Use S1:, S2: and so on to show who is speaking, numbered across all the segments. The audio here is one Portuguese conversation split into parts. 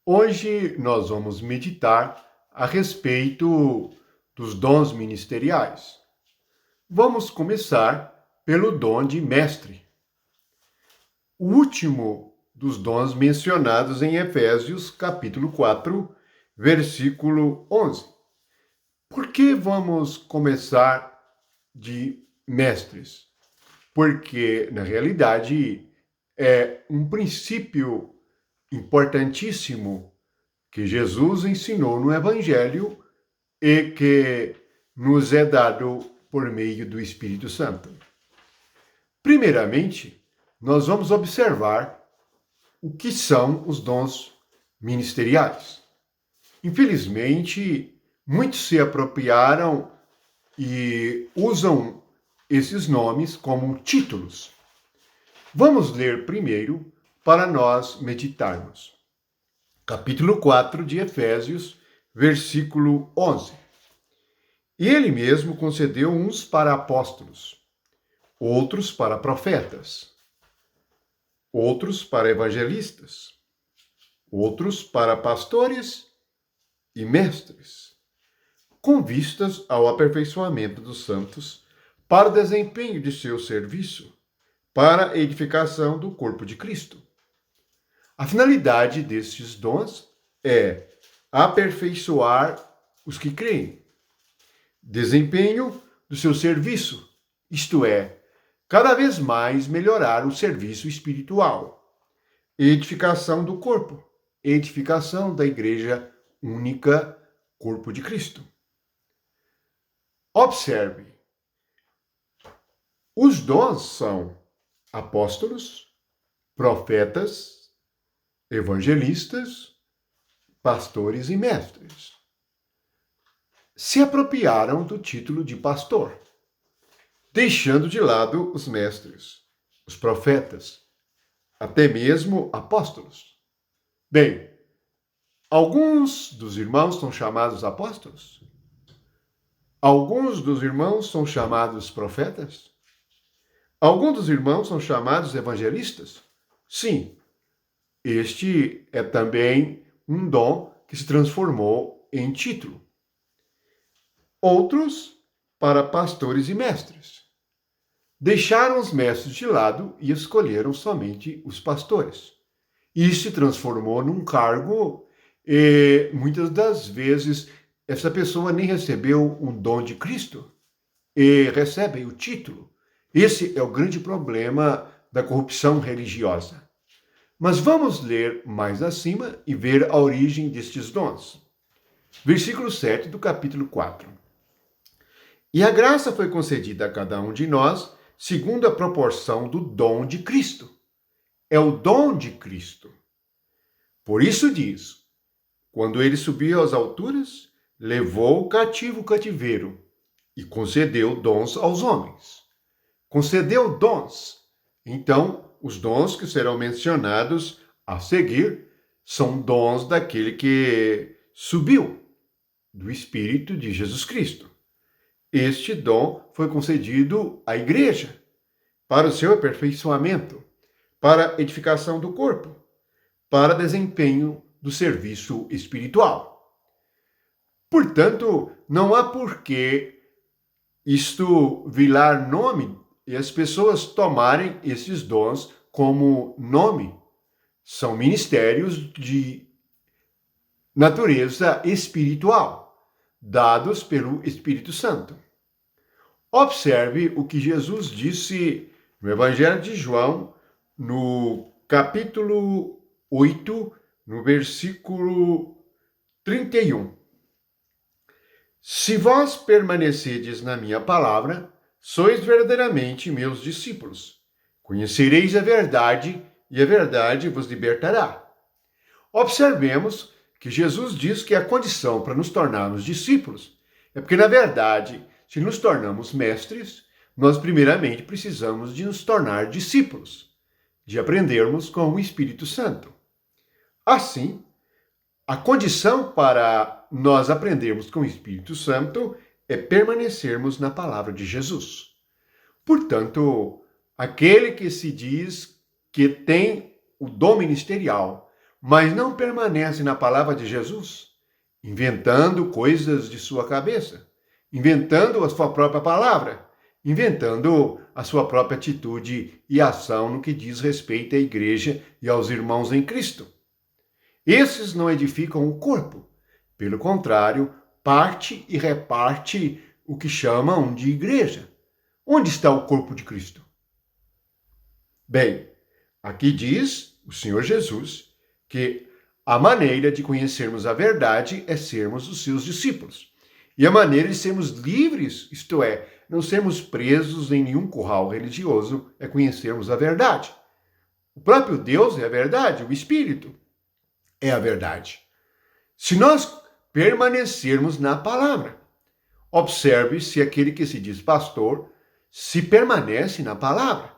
S1: Hoje nós vamos meditar a respeito dos dons ministeriais. Vamos começar pelo dom de mestre, o último dos dons mencionados em Efésios, capítulo 4, versículo 11. Por que vamos começar de mestres? Porque, na realidade, é um princípio importantíssimo que Jesus ensinou no Evangelho e que nos é dado por meio do Espírito Santo. Primeiramente, nós vamos observar o que são os dons ministeriais. Infelizmente, muitos se apropriaram e usam esses nomes como títulos. Vamos ler primeiro para nós meditarmos. Capítulo 4 de Efésios, versículo 11. E ele mesmo concedeu uns para apóstolos, outros para profetas, outros para evangelistas, outros para pastores e mestres, com vistas ao aperfeiçoamento dos santos, para o desempenho de seu serviço, para a edificação do corpo de Cristo. A finalidade destes dons é aperfeiçoar os que creem, desempenho do seu serviço, isto é, cada vez mais melhorar o serviço espiritual, edificação do corpo, edificação da igreja única, corpo de Cristo. Observe, os dons são apóstolos, profetas, evangelistas, pastores e mestres. Se apropriaram do título de pastor, deixando de lado os mestres, os profetas, até mesmo apóstolos. Bem, alguns dos irmãos são chamados apóstolos? Alguns dos irmãos são chamados profetas? Alguns dos irmãos são chamados evangelistas? Sim. Este é também um dom que se transformou em título. Outros para pastores e mestres. Deixaram os mestres de lado e escolheram somente os pastores. Isso se transformou num cargo e muitas das vezes essa pessoa nem recebeu um dom de Cristo e recebe o título. Esse é o grande problema da corrupção religiosa. Mas vamos ler mais acima e ver a origem destes dons. Versículo 7 do capítulo 4. E a graça foi concedida a cada um de nós segundo a proporção do dom de Cristo. É o dom de Cristo. Por isso diz, quando ele subiu às alturas, levou cativo o cativeiro e concedeu dons aos homens. Concedeu dons. Então, os dons que serão mencionados a seguir são dons daquele que subiu, do Espírito de Jesus Cristo. Este dom foi concedido à igreja, para o seu aperfeiçoamento, para a edificação do corpo, para desempenho do serviço espiritual. Portanto, não há por que isto virar nome e as pessoas tomarem esses dons como nome. São ministérios de natureza espiritual, dados pelo Espírito Santo. Observe o que Jesus disse no Evangelho de João, no capítulo 8, no versículo 31. Se vós permanecerdes na minha palavra, sois verdadeiramente meus discípulos. Conhecereis a verdade, e a verdade vos libertará. Observemos que Jesus diz que a condição para nos tornarmos discípulos é porque, na verdade, se nos tornamos mestres, nós primeiramente precisamos de nos tornar discípulos, de aprendermos com o Espírito Santo. Assim, a condição para nós aprendermos com o Espírito Santo é permanecermos na palavra de Jesus. Portanto, aquele que se diz que tem o dom ministerial, mas não permanece na palavra de Jesus, inventando coisas de sua cabeça, inventando a sua própria palavra, inventando a sua própria atitude e ação no que diz respeito à igreja e aos irmãos em Cristo. Esses não edificam o corpo, pelo contrário, parte e reparte o que chamam de igreja. Onde está o corpo de Cristo? Bem, aqui diz o Senhor Jesus que a maneira de conhecermos a verdade é sermos os seus discípulos. E a maneira de sermos livres, isto é, não sermos presos em nenhum curral religioso, é conhecermos a verdade. O próprio Deus é a verdade, o Espírito é a verdade. Se nós permanecermos na palavra, observe se aquele que se diz pastor se permanece na palavra.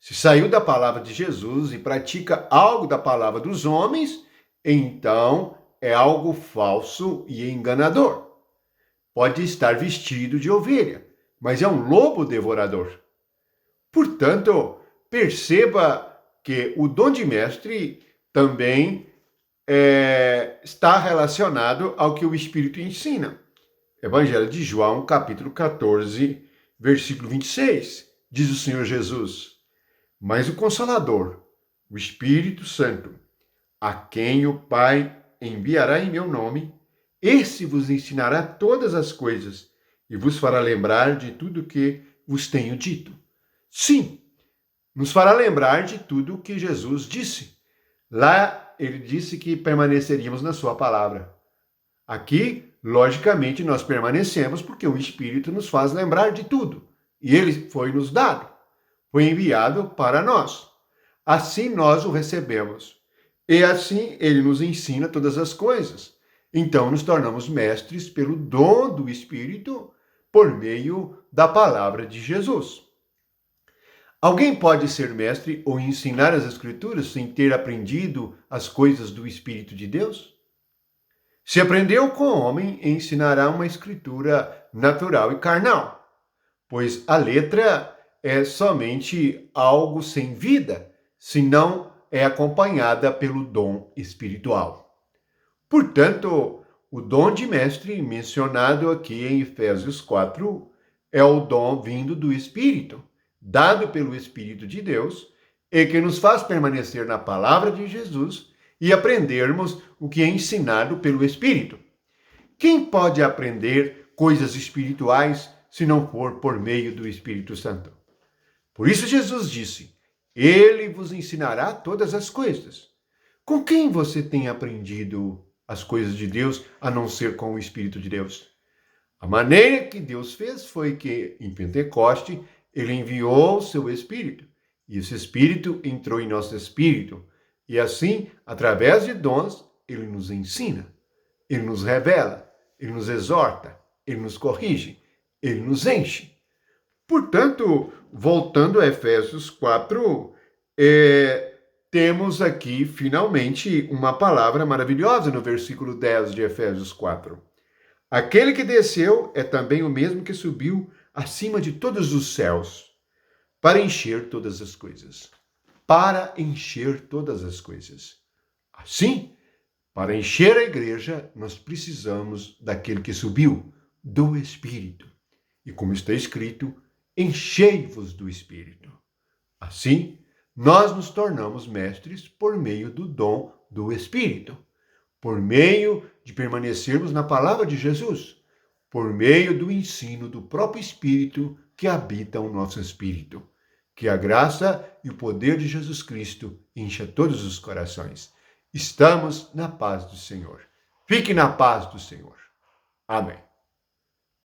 S1: Se saiu da palavra de Jesus e pratica algo da palavra dos homens, então é algo falso e enganador. Pode estar vestido de ovelha, mas é um lobo devorador. Portanto, perceba que o dom de mestre também está relacionado ao que o Espírito ensina. Evangelho de João, capítulo 14, versículo 26, diz o Senhor Jesus: mas o Consolador, o Espírito Santo, a quem o Pai enviará em meu nome, esse vos ensinará todas as coisas e vos fará lembrar de tudo que vos tenho dito. Sim, nos fará lembrar de tudo o que Jesus disse. Lá ele disse que permaneceríamos na sua palavra. Aqui, logicamente, nós permanecemos porque o Espírito nos faz lembrar de tudo. E ele foi nos dado, foi enviado para nós. Assim nós o recebemos. E assim ele nos ensina todas as coisas. Então nos tornamos mestres pelo dom do Espírito por meio da palavra de Jesus. Alguém pode ser mestre ou ensinar as Escrituras sem ter aprendido as coisas do Espírito de Deus? Se aprendeu com o homem, ensinará uma escritura natural e carnal, pois a letra é somente algo sem vida, se não é acompanhada pelo dom espiritual. Portanto, o dom de mestre mencionado aqui em Efésios 4 é o dom vindo do Espírito, dado pelo Espírito de Deus, e que nos faz permanecer na palavra de Jesus e aprendermos o que é ensinado pelo Espírito. Quem pode aprender coisas espirituais se não for por meio do Espírito Santo? Por isso Jesus disse: ele vos ensinará todas as coisas. Com quem você tem aprendido as coisas de Deus, a não ser com o Espírito de Deus? A maneira que Deus fez foi que, em Pentecoste, ele enviou o seu Espírito. E esse Espírito entrou em nosso espírito. E assim, através de dons, ele nos ensina, ele nos revela, ele nos exorta, ele nos corrige, ele nos enche. Portanto, voltando a Efésios 4, temos aqui, finalmente, uma palavra maravilhosa no versículo 10 de Efésios 4. Aquele que desceu é também o mesmo que subiu acima de todos os céus, para encher todas as coisas. Para encher todas as coisas. Assim, para encher a igreja, nós precisamos daquele que subiu, do Espírito. E como está escrito, enchei-vos do Espírito. Assim, nós nos tornamos mestres por meio do dom do Espírito, por meio de permanecermos na palavra de Jesus, por meio do ensino do próprio Espírito que habita o nosso espírito. Que a graça e o poder de Jesus Cristo encha todos os corações. Estamos na paz do Senhor. Fique na paz do Senhor. Amém.